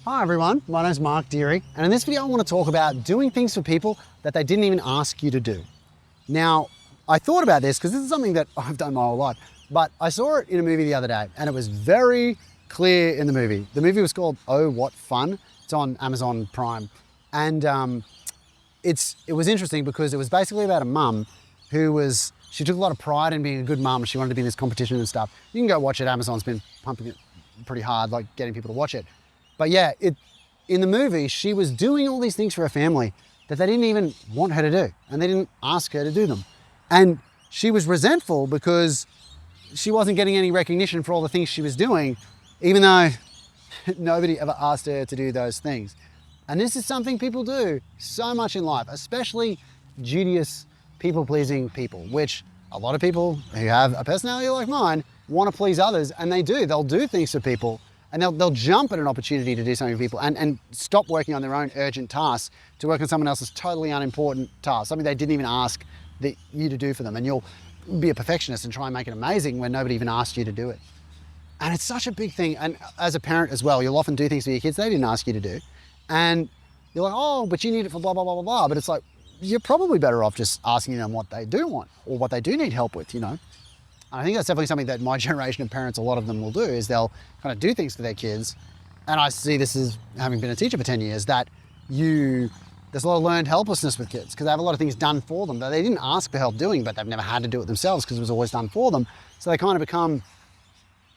Hi everyone, my name's Mark Deere, and in this video I want to talk about doing things for people that they didn't even ask you to do. Now, I thought about this because this is something that I've done my whole life, but I saw it in a movie the other day and it was very clear in the movie. The movie was called Oh, What Fun. It's on Amazon Prime. And it was interesting because it was basically about a mum she took a lot of pride in being a good mum. She wanted to be in this competition and stuff. You can go watch it. Amazon's been pumping it pretty hard, like getting people to watch it. But yeah, in the movie, she was doing all these things for her family that they didn't even want her to do, and they didn't ask her to do them. And she was resentful because she wasn't getting any recognition for all the things she was doing, even though nobody ever asked her to do those things. And this is something people do so much in life, especially duteous, people-pleasing people, which a lot of people who have a personality like mine want to please others, and they do. They'll do things for people, and they'll jump at an opportunity to do something for people and stop working on their own urgent tasks to work on someone else's totally unimportant task, something they didn't even ask you to do for them. And you'll be a perfectionist and try and make it amazing when nobody even asked you to do it. And it's such a big thing. And as a parent as well, you'll often do things for your kids they didn't ask you to do. And you're like, oh, but you need it for blah, blah, blah, blah, blah. But it's like, you're probably better off just asking them what they do want or what they do need help with, you know? I think that's definitely something that my generation of parents, a lot of them will do, is they'll kind of do things for their kids. And I see this as having been a teacher for 10 years, that there's a lot of learned helplessness with kids because they have a lot of things done for them that they didn't ask for help doing, but they've never had to do it themselves because it was always done for them. So they kind of become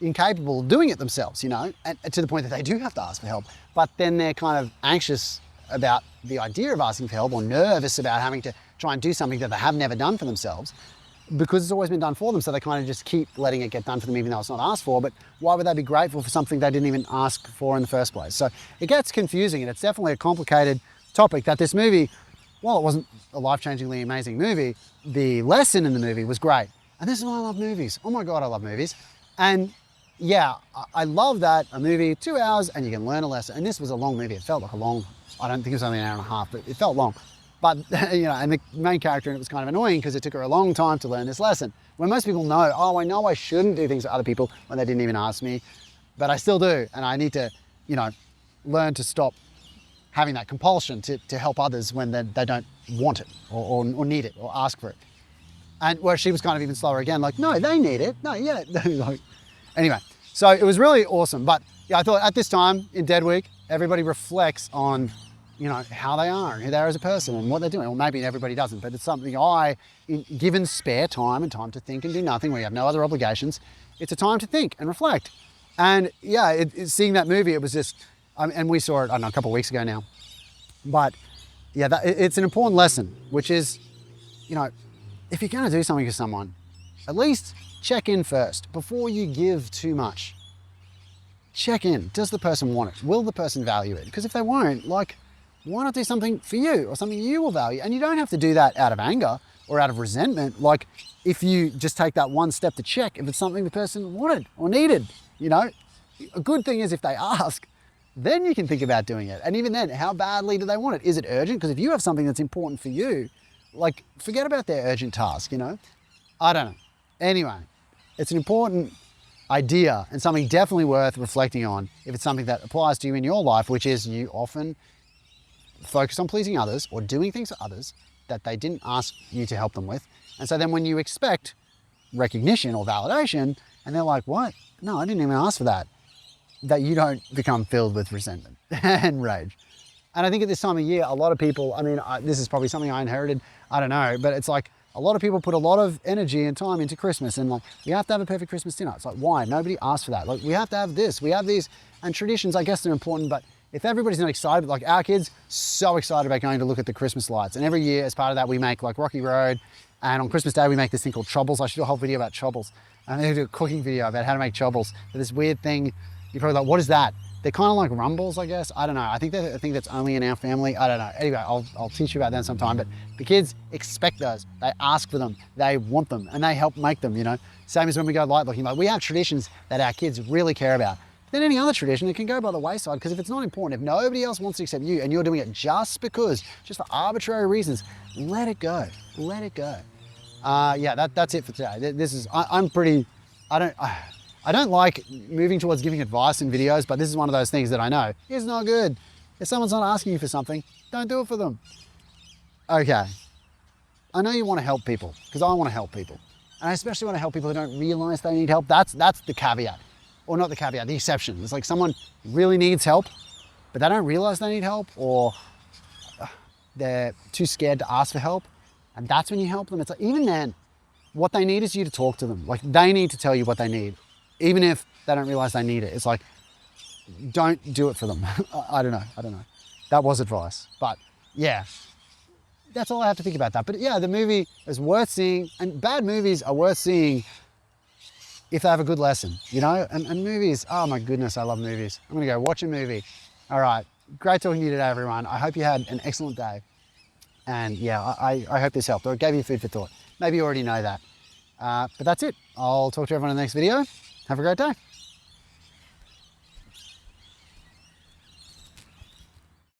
incapable of doing it themselves, you know, and to the point that they do have to ask for help. But then they're kind of anxious about the idea of asking for help or nervous about having to try and do something that they have never done for themselves, because it's always been done for them, so they kind of just keep letting it get done for them even though it's not asked for. But why would they be grateful for something they didn't even ask for in the first place? So it gets confusing, and it's definitely a complicated topic that this movie, while it wasn't a life-changingly amazing movie, the lesson in the movie was great. And this is why I love movies. Oh my God, I love movies. And yeah, I love that a movie, 2 hours, and you can learn a lesson. And this was a long movie. It felt like a long, I don't think it was only an hour and a half, but it felt long. But, you know, and the main character, and it was kind of annoying because it took her a long time to learn this lesson. When most people know, oh, I know I shouldn't do things for other people when they didn't even ask me, but I still do. And I need to, you know, learn to stop having that compulsion to help others when they don't want it or need it or ask for it. And where she was kind of even slower again, like, no, they need it. No, yeah. Anyway, so it was really awesome. But yeah, I thought at this time in Dead Week, everybody reflects on, you know, how they are and who they are as a person and what they're doing. Well, maybe everybody doesn't, but it's something given spare time and time to think and do nothing, where you have no other obligations, it's a time to think and reflect. And yeah, seeing that movie, it was just, and we saw it, I don't know, a couple of weeks ago now, but yeah, it's an important lesson, which is, you know, if you're gonna do something for someone, at least check in first before you give too much. Check in, does the person want it? Will the person value it? Because if they won't, like, why not do something for you or something you will value? And you don't have to do that out of anger or out of resentment. Like, if you just take that one step to check if it's something the person wanted or needed, you know, a good thing is if they ask, then you can think about doing it. And even then, how badly do they want it? Is it urgent? Because if you have something that's important for you, like, forget about their urgent task, you know? I don't know. Anyway, it's an important idea and something definitely worth reflecting on if it's something that applies to you in your life, which is you often focus on pleasing others or doing things for others that they didn't ask you to help them with. And so then when you expect recognition or validation and they're like, what? No, I didn't even ask for that you don't become filled with resentment and rage. And I think at this time of year, a lot of people, I mean, this is probably something I inherited, I don't know, but it's like a lot of people put a lot of energy and time into Christmas and like, we have to have a perfect Christmas dinner. It's like, why? Nobody asked for that. Like, we have to have this, we have these, and traditions, I guess they're important, but if everybody's not excited, like our kids, so excited about going to look at the Christmas lights. And every year as part of that, we make like Rocky Road. And on Christmas Day, we make this thing called chobbles. I should do a whole video about chobbles. I'm going to do a cooking video about how to make chobbles. But this weird thing, you're probably like, what is that? They're kind of like rumbles, I guess. I don't know. I think that's only in our family. I don't know. Anyway, I'll teach you about that sometime. But the kids expect those. They ask for them. They want them. And they help make them, you know. Same as when we go light looking. Like, we have traditions that our kids really care about. Then any other tradition, it can go by the wayside, because if it's not important, if nobody else wants to accept you and you're doing it just for arbitrary reasons, let it go. Let it go. Yeah, that's it for today. I'm pretty, I I don't like moving towards giving advice in videos, but this is one of those things that I know is not good. If someone's not asking you for something, don't do it for them. Okay, I know you want to help people, because I want to help people. And I especially want to help people who don't realize they need help. That's the caveat, or not the caveat, the exception. It's like someone really needs help, but they don't realize they need help, or they're too scared to ask for help. And that's when you help them. It's like, even then, what they need is you to talk to them. Like, they need to tell you what they need, even if they don't realize they need it. It's like, don't do it for them. I don't know. That was advice, but yeah, that's all I have to think about that. But yeah, the movie is worth seeing, and bad movies are worth seeing if they have a good lesson, you know? And movies, oh my goodness, I love movies. I'm gonna go watch a movie. All right, great talking to you today, everyone. I hope you had an excellent day. And yeah, I hope this helped, or it gave you food for thought. Maybe you already know that. But that's it. I'll talk to everyone in the next video. Have a great day.